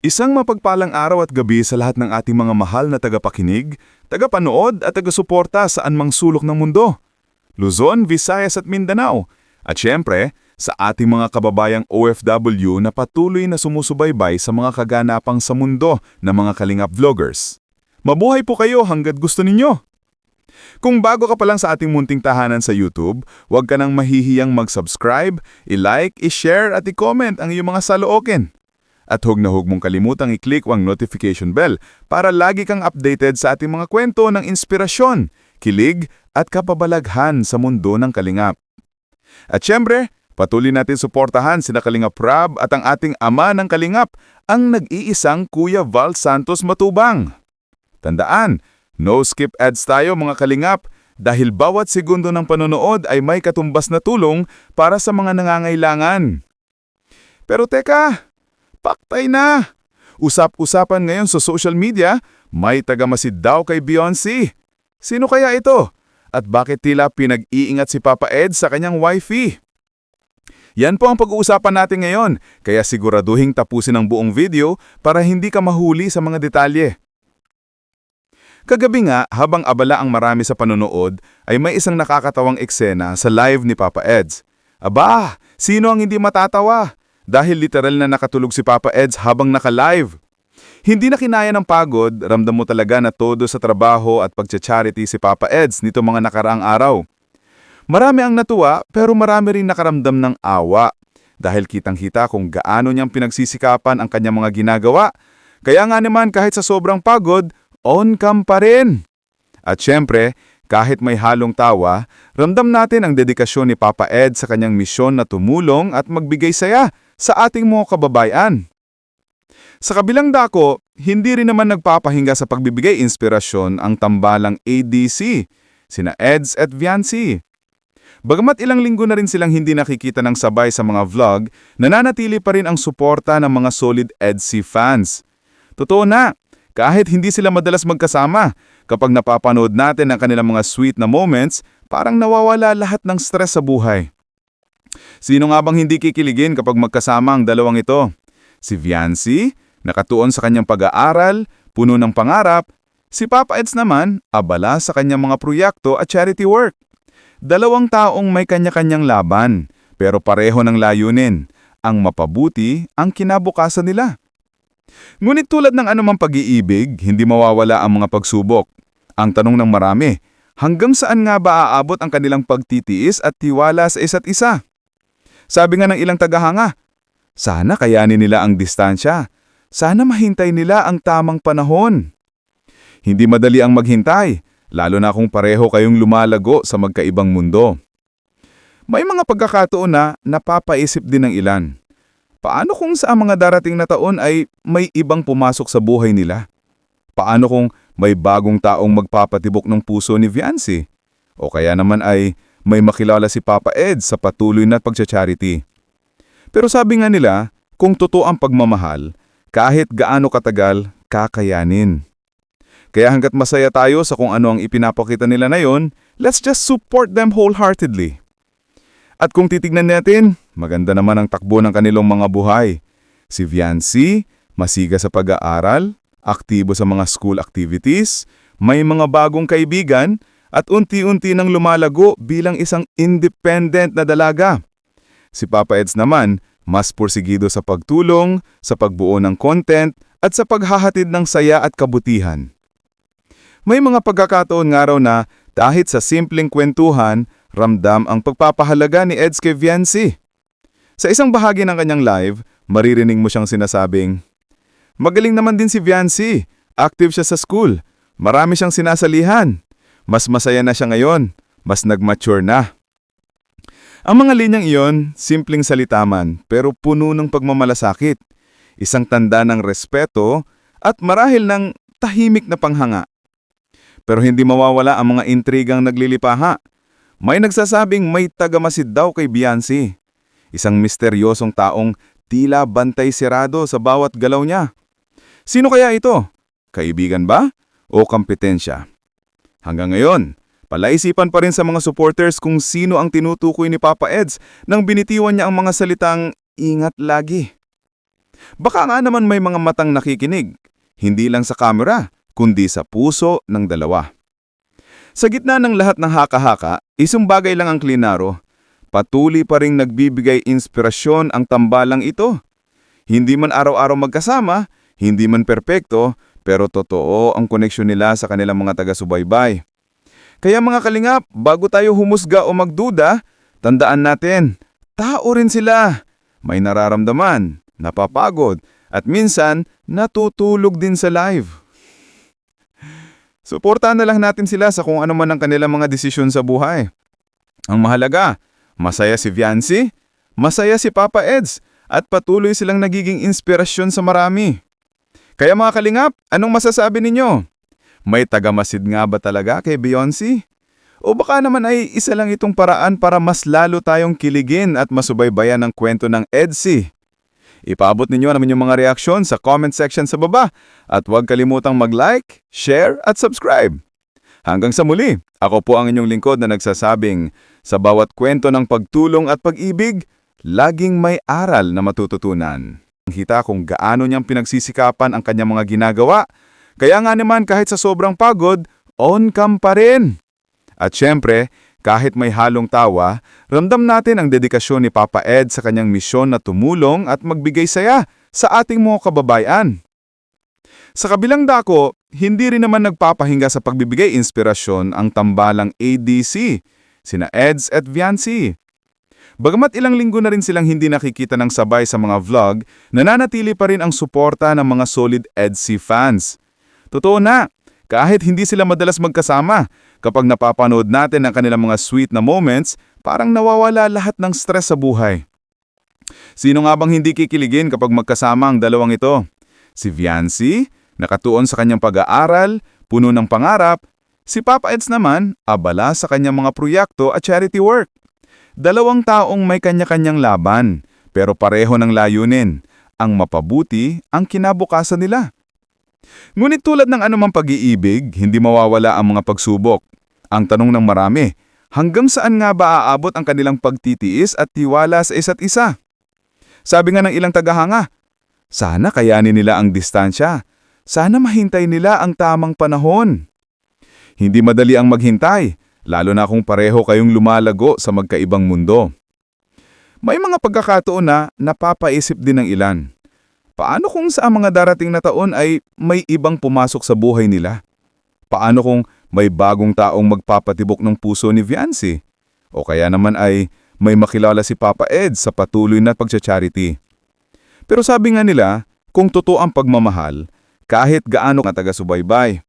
Isang mapagpalang araw at gabi sa lahat ng ating mga mahal na tagapakinig, tagapanood at tagasuporta sa anumang sulok ng mundo. Luzon, Visayas at Mindanao. At syempre, sa ating mga kababayang OFW na patuloy na sumusubaybay sa mga kaganapang sa mundo ng mga kalingap vloggers. Mabuhay po kayo hanggat gusto ninyo! Kung bago ka pa lang sa ating munting tahanan sa YouTube, huwag ka nang mahihiyang mag-subscribe, i-like, i-share at i-comment ang iyong mga salookin. At huwag na huwag mong kalimutang i-click ang notification bell para lagi kang updated sa ating mga kwento ng inspirasyon, kilig at kapabalaghan sa mundo ng kalingap. At syempre, patuloy natin suportahan sina Kalingap Rab at ang ating ama ng kalingap, ang nag-iisang Kuya Val Santos Matubang. Tandaan, no skip ads tayo mga kalingap dahil bawat segundo ng panonood ay may katumbas na tulong para sa mga nangangailangan. Pero teka! Paktay na! Usap-usapan ngayon sa social media, may tagamasid daw kay Beyonce. Sino kaya ito? At bakit tila pinag-iingat si Papa Ed sa kanyang wifey? Yan po ang pag-uusapan natin ngayon, kaya siguraduhing tapusin ang buong video para hindi ka mahuli sa mga detalye. Kagabi nga, habang abala ang marami sa panonood, ay may isang nakakatawang eksena sa live ni Papa Eds. Aba, sino ang hindi matatawa? Dahil literal na nakatulog si Papa Eds habang naka-live. Hindi na kinaya ng pagod, ramdam mo talaga na todo sa trabaho at pagcha-charity si Papa Eds nito mga nakaraang araw. Marami ang natuwa pero marami rin nakaramdam ng awa dahil kitang-kita kung gaano niyang pinagsisikapan ang kanyang mga ginagawa. Kaya nga naman kahit sa sobrang pagod, on cam pa rin. At syempre, kahit may halong tawa, ramdam natin ang dedikasyon ni Papa Ed sa kanyang misyon na tumulong at magbigay saya sa ating mga kababayan. Sa kabilang dako, hindi rin naman nagpapahinga sa pagbibigay inspirasyon ang tambalang ADC, sina Eds at Viancy. Bagamat ilang linggo na rin silang hindi nakikita ng sabay sa mga vlog, nananatili pa rin ang suporta ng mga solid EDC fans. Totoo na, kahit hindi sila madalas magkasama, kapag napapanood natin ang kanilang mga sweet na moments, parang nawawala lahat ng stress sa buhay. Sino nga bang hindi kikiligin kapag magkasama ang dalawang ito? Si Viancy, nakatuon sa kanyang pag-aaral, puno ng pangarap. Si Papa Eds naman, abala sa kanyang mga proyekto at charity work. Dalawang taong may kanya-kanyang laban, pero pareho ng layunin, ang mapabuti ang kinabukasan nila. Ngunit tulad ng anumang pag-iibig, hindi mawawala ang mga pagsubok. Ang tanong ng marami, hanggang saan nga ba aabot ang kanilang pagtitiis at tiwala sa isa't isa? Sabi nga ng ilang tagahanga, sana kayanin nila ang distansya. Sana mahintay nila ang tamang panahon. Hindi madali ang maghintay, lalo na kung pareho kayong lumalago sa magkaibang mundo. May mga pagkakataon na napapaisip din ng ilan. Paano kung sa mga darating na taon ay may ibang pumasok sa buhay nila? Paano kung may bagong taong magpapatibok ng puso ni Viancy? O kaya naman ay may makilala si Papa Ed sa patuloy na pagcha-charity. Pero sabi nga nila, kung totoo ang pagmamahal, kahit gaano katagal, kakayanin. Kaya hanggat masaya tayo sa kung ano ang ipinapakita nila na yon, let's just support them wholeheartedly. At kung titignan natin, maganda naman ang takbo ng kanilang mga buhay. Si Viancy, masiga sa pag-aaral, aktibo sa mga school activities, may mga bagong kaibigan, at unti-unti nang lumalago bilang isang independent na dalaga. Si Papa Eds naman, mas porsigido sa pagtulong, sa pagbuo ng content, at sa paghahatid ng saya at kabutihan. May mga pagkakataon nga raw na kahit sa simpleng kwentuhan, ramdam ang pagpapahalaga ni Eds kay Viancy. Sa isang bahagi ng kanyang live, maririnig mo siyang sinasabing, "Magaling naman din si Viancy, active siya sa school, marami siyang sinasalihan. Mas masaya na siya ngayon, mas nag-mature na." Ang mga linyang iyon, simpleng salita man, pero puno ng pagmamalasakit. Isang tanda ng respeto at marahil ng tahimik na panghanga. Pero hindi mawawala ang mga intrigang naglilipaha. May nagsasabing may tagamasid daw kay Viancy. Isang misteryosong taong tila bantay sirado sa bawat galaw niya. Sino kaya ito? Kaibigan ba? O kompetensya? Hanggang ngayon, palaisipan pa rin sa mga supporters kung sino ang tinutukoy ni Papa Eds nang binitiwan niya ang mga salitang ingat lagi. Baka nga naman may mga matang nakikinig, hindi lang sa kamera, kundi sa puso ng dalawa. Sa gitna ng lahat ng haka-haka, isang bagay lang ang klinaro. Patuloy pa ring nagbibigay inspirasyon ang tambalang ito. Hindi man araw-araw magkasama, hindi man perpekto, pero totoo ang koneksyon nila sa kanilang mga taga-subaybay. Kaya mga kalingap, bago tayo humusga o magduda, tandaan natin, tao rin sila. May nararamdaman, napapagod, at minsan natutulog din sa live. Suportahan na lang natin sila sa kung ano man ang kanilang mga desisyon sa buhay. Ang mahalaga, masaya si Viancy, masaya si Papa Eds, at patuloy silang nagiging inspirasyon sa marami. Kaya mga kalingap, anong masasabi ninyo? May tagamasid nga ba talaga kay Beyonce? O baka naman ay isa lang itong paraan para mas lalo tayong kiligin at masubaybayan ang kwento ng Edsy? Ipaabot ninyo naman yung mga reaksyon sa comment section sa baba at huwag kalimutang mag-like, share at subscribe. Hanggang sa muli, ako po ang inyong lingkod na nagsasabing, sa bawat kwento ng pagtulong at pag-ibig, laging may aral na matututunan. Kita kung gaano niyang pinagsisikapan ang kanyang mga ginagawa, kaya nga naman kahit sa sobrang pagod, on cam pa rin. At syempre, kahit may halong tawa, ramdam natin ang dedikasyon ni Papa Ed sa kanyang misyon na tumulong at magbigay saya sa ating mga kababayan. Sa kabilang dako, hindi rin naman nagpapahinga sa pagbibigay inspirasyon ang tambalang ADC, sina Eds at Viancy. Bagamat ilang linggo na rin silang hindi nakikita ng sabay sa mga vlog, nananatili pa rin ang suporta ng mga solid EDC fans. Totoo na, kahit hindi sila madalas magkasama, kapag napapanood natin ang kanilang mga sweet na moments, parang nawawala lahat ng stress sa buhay. Sino nga bang hindi kikiligin kapag magkasama ang dalawang ito? Si Viancy, nakatuon sa kanyang pag-aaral, puno ng pangarap. Si Papa Eds naman, abala sa kanyang mga proyekto at charity work. Dalawang taong may kanya-kanyang laban, pero pareho ng layunin. Ang mapabuti ang kinabukasan nila. Ngunit tulad ng anumang pag-iibig, hindi mawawala ang mga pagsubok. Ang tanong ng marami, hanggang saan nga ba aabot ang kanilang pagtitiis at tiwala sa isa't isa? Sabi nga ng ilang tagahanga, sana kayanin nila ang distansya. Sana mahintay nila ang tamang panahon. Hindi madali ang maghintay, lalo na kung pareho kayong lumalago sa magkaibang mundo. May mga pagkakataon na napapaisip din ng ilan. Paano kung sa mga darating na taon ay may ibang pumasok sa buhay nila? Paano kung may bagong taong magpapatibok ng puso ni Viancy? O kaya naman ay may makilala si Papa Ed sa patuloy na pagcha-charity? Pero sabi nga nila, kung totoo ang pagmamahal, kahit gaano ka taga-subaybay,